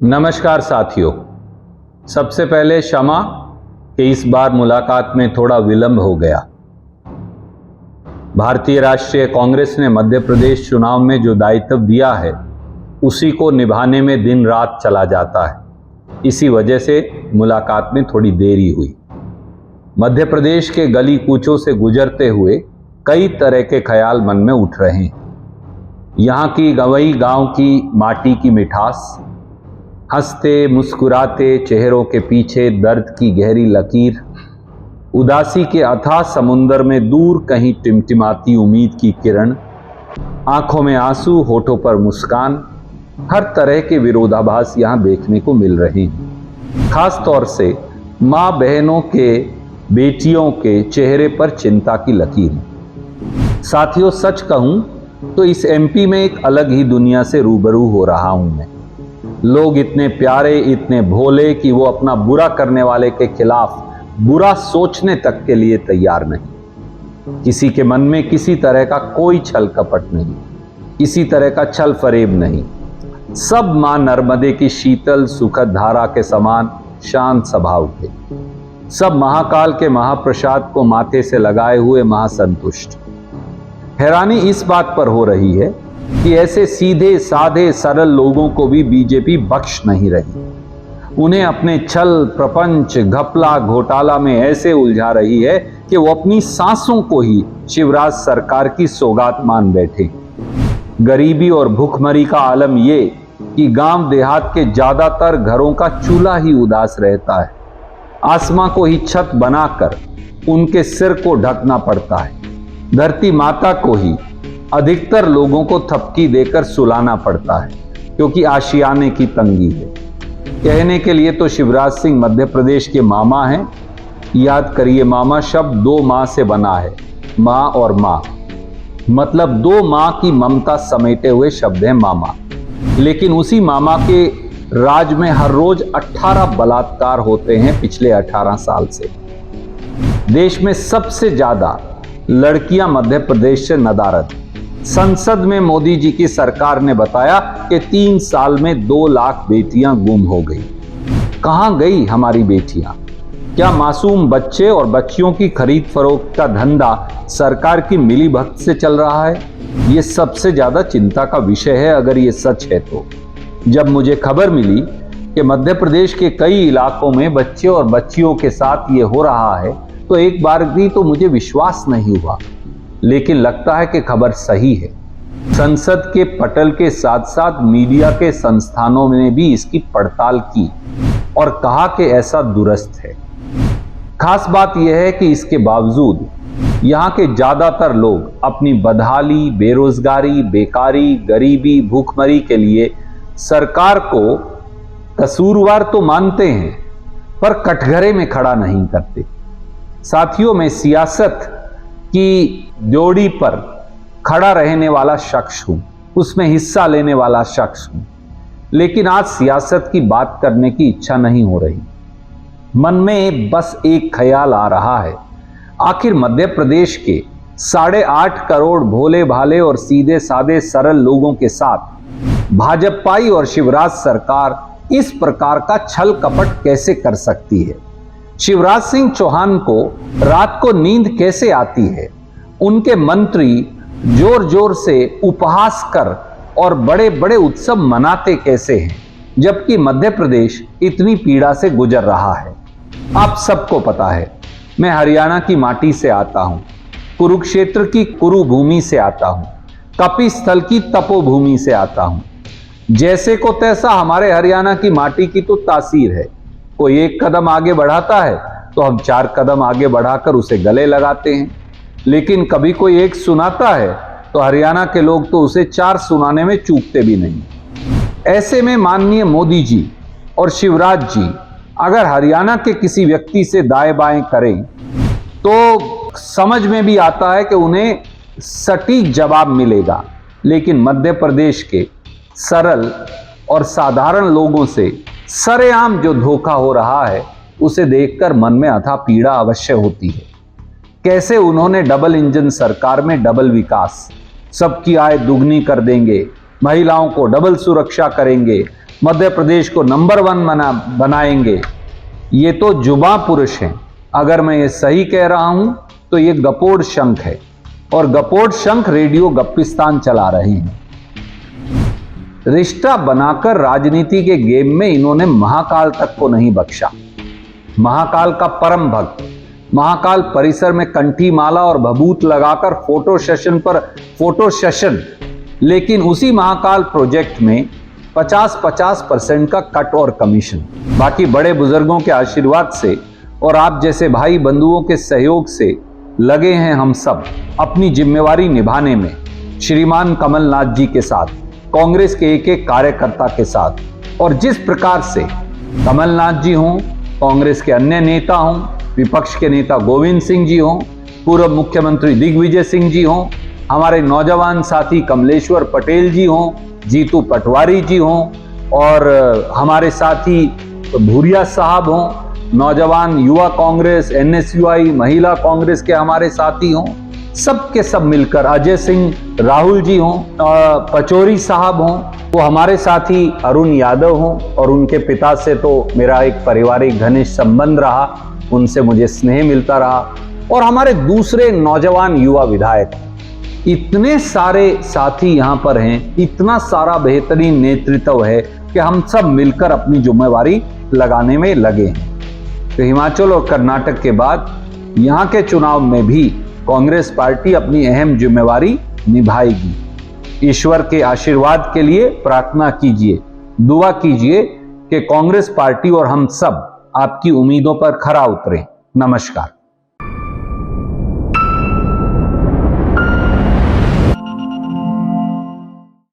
नमस्कार साथियों, सबसे पहले क्षमा कि इस बार मुलाकात में थोड़ा विलंब हो गया। भारतीय राष्ट्रीय कांग्रेस ने मध्य प्रदेश चुनाव में जो दायित्व दिया है उसी को निभाने में दिन रात चला जाता है। इसी वजह से मुलाकात में थोड़ी देरी हुई। मध्य प्रदेश के गली कूचों से गुजरते हुए कई तरह के ख्याल मन में उठ रहे हैं। यहाँ की गवई गांव की माटी की मिठास, हंसते मुस्कुराते चेहरों के पीछे दर्द की गहरी लकीर, उदासी के अथाह समुंदर में दूर कहीं टिमटिमाती उम्मीद की किरण, आंखों में आंसू, होठों पर मुस्कान, हर तरह के विरोधाभास यहाँ देखने को मिल रहे हैं। खास तौर से माँ बहनों के, बेटियों के चेहरे पर चिंता की लकीर। साथियों, सच कहूँ तो इस एमपी में एक अलग ही दुनिया से रूबरू हो रहा हूँ मैं। लोग इतने प्यारे, इतने भोले कि वो अपना बुरा करने वाले के खिलाफ बुरा सोचने तक के लिए तैयार नहीं। किसी के मन में किसी तरह का कोई छल कपट नहीं, किसी तरह का छल फरेब नहीं। सब मां नर्मदे की शीतल सुखद धारा के समान शांत स्वभाव के। सब महाकाल के महाप्रसाद को माथे से लगाए हुए महासंतुष्ट। हैरानी इस बात पर हो रही है कि ऐसे सीधे साधे सरल लोगों को भी बीजेपी बख्श नहीं रही। उन्हें अपने छल, प्रपंच, घपला, घोटाला में ऐसे उलझा रही है कि वो अपनी सांसों को ही शिवराज सरकार की सौगात मान बैठे। गरीबी और भूखमरी का आलम ये कि गांव देहात के ज्यादातर घरों का चूल्हा ही उदास रहता है। आसमां को ही छत बनाकर उनके सिर को ढकना पड़ता है। धरती माता को ही अधिकतर लोगों को थपकी देकर सुलाना पड़ता है, क्योंकि आशियाने की तंगी है। कहने के लिए तो शिवराज सिंह मध्य प्रदेश के मामा हैं। याद करिए, मामा शब्द दो माँ से बना है, माँ और माँ, मतलब दो माँ की ममता समेटे हुए शब्द है मामा। लेकिन उसी मामा के राज में हर रोज 18 बलात्कार होते हैं पिछले 18 साल से। देश में सबसे ज्यादा लड़कियां मध्य प्रदेश से नदारद। संसद में मोदी जी की सरकार ने बताया कि 3 साल में 2 लाख बेटियां गुम हो गई। कहां गई हमारी बेटियां? क्या मासूम बच्चे और बच्चियों की खरीद फरोख्त का धंधा सरकार की मिलीभगत से चल रहा है? ये सबसे ज्यादा चिंता का विषय है अगर ये सच है तो। जब मुझे खबर मिली कि मध्य प्रदेश के कई इलाकों में बच्चे और बच्चियों के साथ ये हो रहा है तो एक बार भी तो मुझे विश्वास नहीं हुआ। लेकिन लगता है कि खबर सही है। संसद के पटल के साथ साथ मीडिया के संस्थानों ने भी इसकी पड़ताल की और कहा कि ऐसा दुरुस्त है। खास बात यह है कि इसके बावजूद यहाँ के ज्यादातर लोग अपनी बदहाली, बेरोजगारी, बेकारी, गरीबी, भूखमरी के लिए सरकार को कसूरवार तो मानते हैं, पर कटघरे में खड़ा नहीं करते। साथियों, में सियासत की जोड़ी पर खड़ा रहने वाला शख्स हूं, उसमें हिस्सा लेने वाला शख्स हूं। लेकिन आज सियासत की बात करने की इच्छा नहीं हो रही। मन में बस एक ख्याल आ रहा है, आखिर मध्य प्रदेश के 8.5 करोड़ भोले भाले और सीधे साधे सरल लोगों के साथ भाजपाई और शिवराज सरकार इस प्रकार का छल कपट कैसे कर सकती है? शिवराज सिंह चौहान को रात को नींद कैसे आती है? उनके मंत्री जोर जोर से उपहास कर और बड़े बड़े उत्सव मनाते कैसे हैं, जबकि मध्य प्रदेश इतनी पीड़ा से गुजर रहा है? आप सबको पता है, मैं हरियाणा की माटी से आता हूं, कुरुक्षेत्र की कुरुभूमि से आता हूं, कपिस्थल की तपोभूमि से आता हूं। जैसे को तैसा हमारे हरियाणा की माटी की तो तासीर है। कोई एक कदम आगे बढ़ाता है तो हम 4 कदम आगे बढ़ाकर उसे गले लगाते हैं। लेकिन कभी कोई एक सुनाता है तो हरियाणा के लोग तो उसे 4 सुनाने में चूकते भी नहीं। ऐसे में माननीय मोदी जी और शिवराज जी अगर हरियाणा के किसी व्यक्ति से दाएं बाएं करें तो समझ में भी आता है कि उन्हें सटीक जवाब मिलेगा। लेकिन मध्य प्रदेश के सरल और साधारण लोगों से सरेआम जो धोखा हो रहा है उसे देखकर मन में अथाह पीड़ा अवश्य होती है। कैसे उन्होंने डबल इंजन सरकार में डबल विकास, सबकी आय दुगनी कर देंगे, महिलाओं को डबल सुरक्षा करेंगे, मध्य प्रदेश को नंबर 1 बनाएंगे, ये तो जुबां पुरुष हैं। अगर मैं ये सही कह रहा हूं तो ये गपोड़ शंख है, और गपोड़ शंख रेडियो गप्पिस्तान चला रहे हैं। रिश्ता बनाकर राजनीति के गेम में इन्होंने महाकाल तक को नहीं बख्शा। महाकाल का परम भक्त, महाकाल परिसर में कंठी माला और भभूत लगाकर फोटो सेशन पर फोटो सेशन, लेकिन उसी महाकाल प्रोजेक्ट में 50-50% का कट और कमीशन। बाकी बड़े बुजुर्गों के आशीर्वाद से और आप जैसे भाई बंधुओं के सहयोग से लगे हैं हम सब अपनी जिम्मेवारी निभाने में, श्रीमान कमलनाथ जी के साथ, कांग्रेस के एक एक कार्यकर्ता के साथ। और जिस प्रकार से कमलनाथ जी हों, कांग्रेस के अन्य नेता हों, विपक्ष के नेता गोविंद सिंह जी हों, पूर्व मुख्यमंत्री दिग्विजय सिंह जी हों, हमारे नौजवान साथी कमलेश्वर पटेल जी हों, जीतू पटवारी जी हों, और हमारे साथी भूरिया साहब हों, नौजवान युवा कांग्रेस, NSUI महिला कांग्रेस के हमारे साथी हों, सब के सब मिलकर, अजय सिंह राहुल जी हों, पचौरी साहब हों, वो हमारे साथी अरुण यादव हों, और उनके पिता से तो मेरा एक पारिवारिक घनिष्ठ संबंध रहा, उनसे मुझे स्नेह मिलता रहा, और हमारे दूसरे नौजवान युवा विधायक, इतने सारे साथी यहां पर हैं, इतना सारा बेहतरीन नेतृत्व है कि हम सब मिलकर अपनी जिम्मेवारी लगाने में लगे हैं। तो हिमाचल और कर्नाटक के बाद यहां के चुनाव में भी कांग्रेस पार्टी अपनी अहम जिम्मेवारी निभाएगी। ईश्वर के आशीर्वाद के लिए प्रार्थना कीजिए, दुआ कीजिए कि कांग्रेस पार्टी और हम सब आपकी उम्मीदों पर खरा उतरें। नमस्कार।